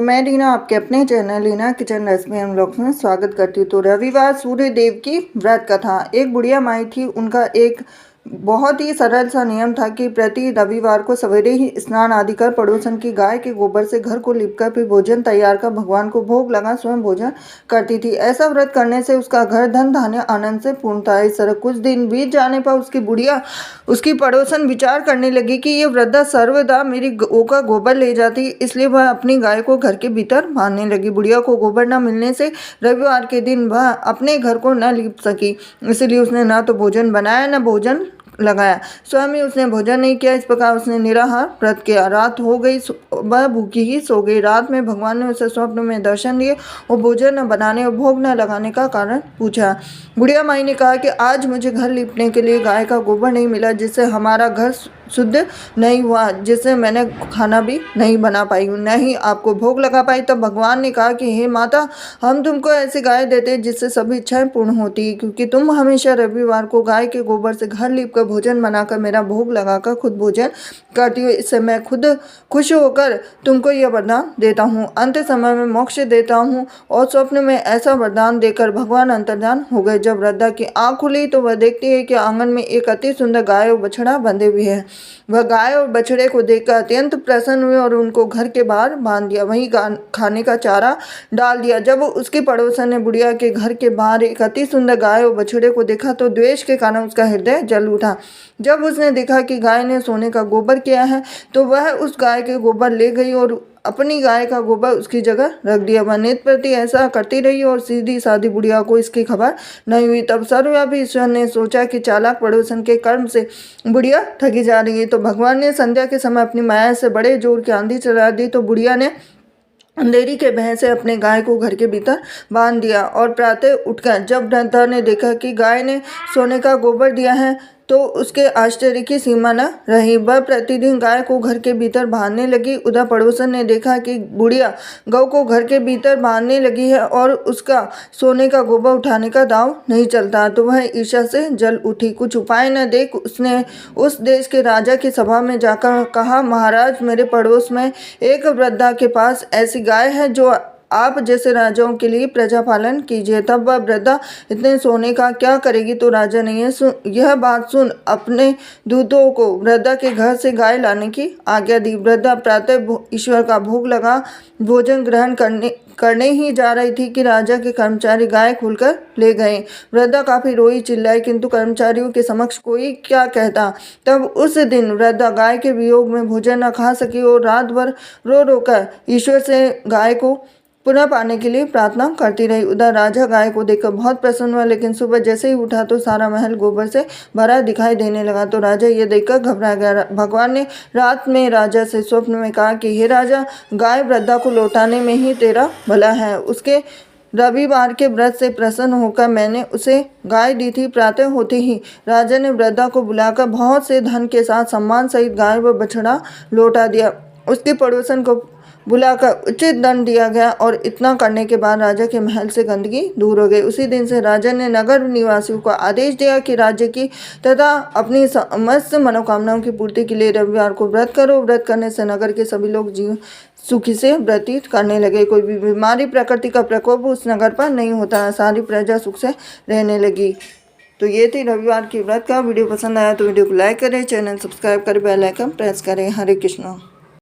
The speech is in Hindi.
मैं रीना आपके अपने चैनल रीना किचन रेसिपी हम लोग में स्वागत करती हूँ। तो रविवार सूर्य देव की व्रत कथा। एक बुढ़िया माई थी। उनका एक बहुत ही सरल सा नियम था कि प्रति रविवार को सवेरे ही स्नान आदि कर पड़ोसन की गाय के गोबर से घर को लिपकर फिर भोजन तैयार कर भगवान को भोग लगा स्वयं भोजन करती थी। ऐसा व्रत करने से उसका घर धन धान्य आनंद से पूर्ण था। इस तरह कुछ दिन बीत जाने पर उसकी पड़ोसन विचार करने लगी कि ये वृद्धा सर्वदा मेरी गौ का गोबर ले जाती, इसलिए वह अपनी गाय को घर के भीतर बांधने लगी। बुढ़िया को गोबर न मिलने से रविवार के दिन वह अपने घर को न लिप सकी, इसलिए उसने न तो भोजन बनाया न भोजन लगाया। स्वयं ही उसने भोजन नहीं किया। इस प्रकार उसने निराहार व्रत किया। रात हो गई, वह भूखी ही सो गई। रात में भगवान ने उसे स्वप्न में दर्शन दिए और भोजन न बनाने और भोग न लगाने का कारण पूछा। बुढ़िया माई ने कहा कि आज मुझे घर लिपने के लिए गाय का गोबर नहीं मिला, जिससे हमारा घर शुद्ध नहीं हुआ, जिससे मैंने खाना भी नहीं बना पाई हूँ, न ही आपको भोग लगा पाई। तब भगवान ने कहा कि हे माता, हम तुमको ऐसी गाय देते हैं जिससे सभी इच्छाएं पूर्ण होती है, क्योंकि तुम हमेशा रविवार को गाय के गोबर से घर लीप कर भोजन बनाकर मेरा भोग लगाकर खुद भोजन करती हो। इससे मैं खुद खुश होकर तुमको यह वरदान देता हूँ, अंत समय में मोक्ष देता हूँ। और स्वप्न में ऐसा वरदान देकर भगवान अंतर्धान हो गए। जब वृद्धा की आँख खुली तो वह देखती है कि आंगन में एक अति सुंदर गाय और बछड़ा बंधे हुए हैं। वह गाय और बछड़े को देखकर अत्यंत प्रसन्न हुए और उनको घर के बाहर बांध दिया, वहीं खाने का चारा डाल दिया। जब उसके पड़ोसन ने बुढ़िया के घर के बाहर एक अति सुंदर गाय और बछड़े को देखा तो द्वेष के कारण उसका हृदय जल उठा। जब उसने देखा कि गाय ने सोने का गोबर किया है तो वह उस गाय के गोबर ले गई और अपनी गाय का गोबर उसकी जगह रख दिया। वह नित्य प्रति ऐसा करती रही और सीधी सादी बुढ़िया को इसकी खबर नहीं हुई। तब सर्वव्यापी ईश्वर ने सोचा कि चालाक पड़ोसन के कर्म से बुढ़िया ठगी जा रही है, तो भगवान ने संध्या के समय अपनी माया से बड़े जोर की आंधी चला दी। तो बुढ़िया ने अंधेरी के भय से अपने गाय को घर के भीतर बांध दिया और प्रातः उठकर जब वृद्धा ने देखा कि गाय ने सोने का गोबर दिया है तो उसके आश्चर्य की सीमा न रही। वह प्रतिदिन गाय को घर के भीतर बांधने लगी। उधर पड़ोसन ने देखा कि बुढ़िया गौ को घर के भीतर बांधने लगी है और उसका सोने का गोबर उठाने का दांव नहीं चलता, तो वह ईर्ष्या से जल उठी। कुछ उपाय न देख उसने उस देश के राजा की सभा में जाकर कहा, महाराज, मेरे पड़ोस में एक वृद्धा के पास ऐसी गाय है जो आप जैसे राजाओं के लिए प्रजा पालन कीजिए। तब वह वृद्धा इतने सोने का क्या करेगी, तो राजा ने यह बात सुन अपने दूतों को वृद्धा के घर से गाय लाने की आज्ञा दी। वृद्धा प्रातः ईश्वर का भोग लगा भोजन ग्रहण करने ही जा रही थी कि राजा के कर्मचारी गाय खोलकर ले गए। वृद्धा काफी रोई चिल्लाई, किंतु कर्मचारियों के समक्ष कोई क्या कहता। तब उस दिन वृद्धा गाय के वियोग में भोजन न खा सकी और रात भर रो रोकर ईश्वर से गाय को पुनः पाने के लिए प्रार्थना करती रही। उधर राजा गाय को देखकर बहुत प्रसन्न हुआ, लेकिन सुबह जैसे ही उठा तो सारा महल गोबर से भरा दिखाई देने लगा। तो राजा ये देखकर घबरा गया। भगवान ने रात में राजा से स्वप्न में कहा कि हे राजा, गाय वृद्धा को लौटाने में ही तेरा भला है। उसके रविवार के व्रत से प्रसन्न होकर मैंने उसे गाय दी थी। प्रातः होते ही राजा ने वृद्धा को बुलाकर बहुत से धन के साथ सम्मान सहित गाय व बछड़ा लौटा दिया। उसके पड़ोसन को बुलाकर उचित दंड दिया गया और इतना करने के बाद राजा के महल से गंदगी दूर हो गई। उसी दिन से राजा ने नगर निवासियों को आदेश दिया कि राज्य की तथा अपनी समस्त मनोकामनाओं की पूर्ति के लिए रविवार को व्रत करो। व्रत करने से नगर के सभी लोग जीवन सुखी से व्यतीत करने लगे। कोई भी बीमारी, प्रकृति का प्रकोप उस नगर पर नहीं होता। सारी प्रजा सुख से रहने लगी। तो ये थी रविवार की व्रत का। वीडियो पसंद आया तो वीडियो को लाइक करें, चैनल सब्सक्राइब करें, बेल आइकन प्रेस करें। हरे कृष्णा।